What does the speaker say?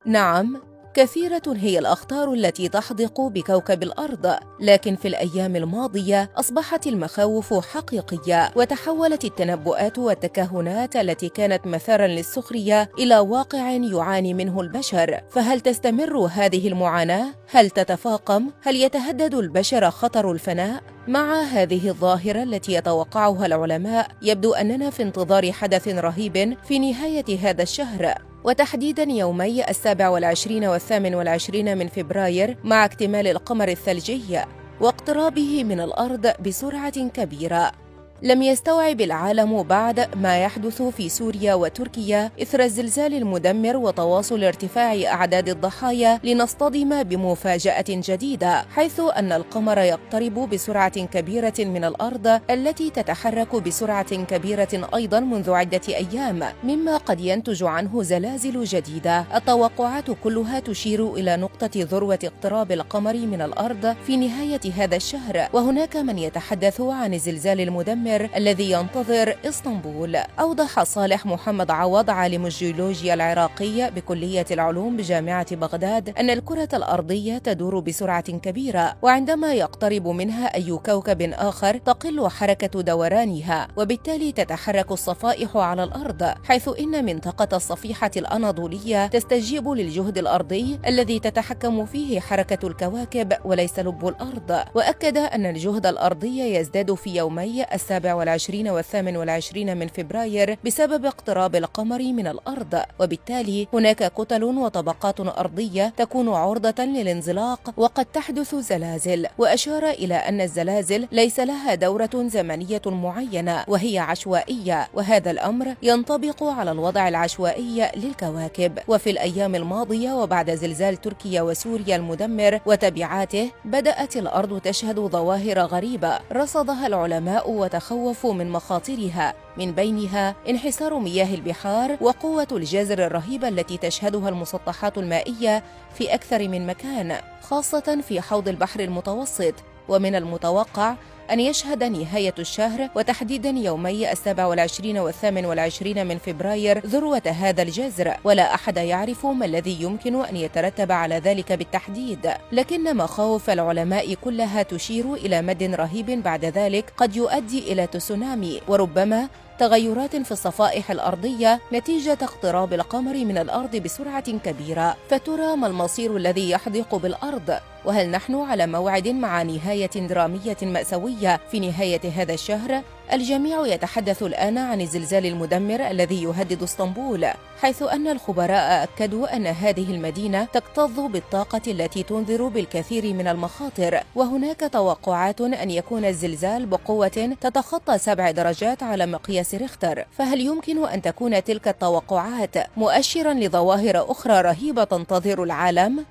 نعم، كثيرة هي الأخطار التي تحدق بكوكب الأرض، لكن في الأيام الماضية أصبحت المخاوف حقيقية، وتحولت التنبؤات والتكهنات التي كانت مثارا للسخرية إلى واقع يعاني منه البشر. فهل تستمر هذه المعاناة؟ هل تتفاقم؟ هل يتهدد البشر خطر الفناء؟ مع هذه الظاهرة التي يتوقعها العلماء، يبدو أننا في انتظار حدث رهيب في نهاية هذا الشهر، وتحديداً يومي 27 و28 من فبراير، مع اكتمال القمر الثلجي واقترابه من الأرض بسرعة كبيرة. لم يستوعب العالم بعد ما يحدث في سوريا وتركيا إثر الزلزال المدمر وتواصل ارتفاع أعداد الضحايا لنصطدم بمفاجأة جديدة، حيث أن القمر يقترب بسرعة كبيرة من الأرض التي تتحرك بسرعة كبيرة أيضا منذ عدة أيام، مما قد ينتج عنه زلازل جديدة. التوقعات كلها تشير إلى نقطة ذروة اقتراب القمر من الأرض في نهاية هذا الشهر، وهناك من يتحدث عن الزلزال المدمر الذي ينتظر اسطنبول. أوضح صالح محمد عوض، عالم الجيولوجيا العراقي بكلية العلوم بجامعة بغداد، أن الكرة الأرضية تدور بسرعة كبيرة، وعندما يقترب منها أي كوكب آخر تقل حركة دورانها، وبالتالي تتحرك الصفائح على الأرض، حيث إن منطقة الصفيحة الأناضولية تستجيب للجهد الأرضي الذي تتحكم فيه حركة الكواكب وليس لب الأرض. وأكد أن الجهد الأرضي يزداد في يومي 27 و28 من فبراير بسبب اقتراب القمر من الأرض، وبالتالي هناك كتل وطبقات أرضية تكون عرضة للانزلاق وقد تحدث زلازل. وأشار إلى أن الزلازل ليس لها دورة زمنية معينة وهي عشوائية، وهذا الأمر ينطبق على الوضع العشوائي للكواكب. وفي الأيام الماضية وبعد زلزال تركيا وسوريا المدمر وتبعاته، بدأت الأرض تشهد ظواهر غريبة رصدها العلماء وتخوفوا من مخاطرها، من بينها انحسار مياه البحار وقوة الجزر الرهيبة التي تشهدها المسطحات المائية في أكثر من مكان، خاصة في حوض البحر المتوسط. ومن المتوقع أن يشهد نهاية الشهر وتحديدا يومي 27 و28 من فبراير ذروة هذا الجزر، ولا أحد يعرف ما الذي يمكن أن يترتب على ذلك بالتحديد، لكن مخاوف العلماء كلها تشير إلى مد رهيب بعد ذلك قد يؤدي إلى تسونامي، وربما تغيرات في الصفائح الأرضية نتيجة اقتراب القمر من الأرض بسرعة كبيرة. فترى ما المصير الذي يحدق بالأرض؟ وهل نحن على موعد مع نهاية درامية مأساوية في نهاية هذا الشهر؟ الجميع يتحدث الآن عن الزلزال المدمر الذي يهدد اسطنبول، حيث أن الخبراء أكدوا أن هذه المدينة تكتظ بالطاقة التي تنذر بالكثير من المخاطر، وهناك توقعات أن يكون الزلزال بقوة تتخطى 7 درجات على مقياس ريختر. فهل يمكن أن تكون تلك التوقعات مؤشرا لظواهر أخرى رهيبة تنتظر العالم؟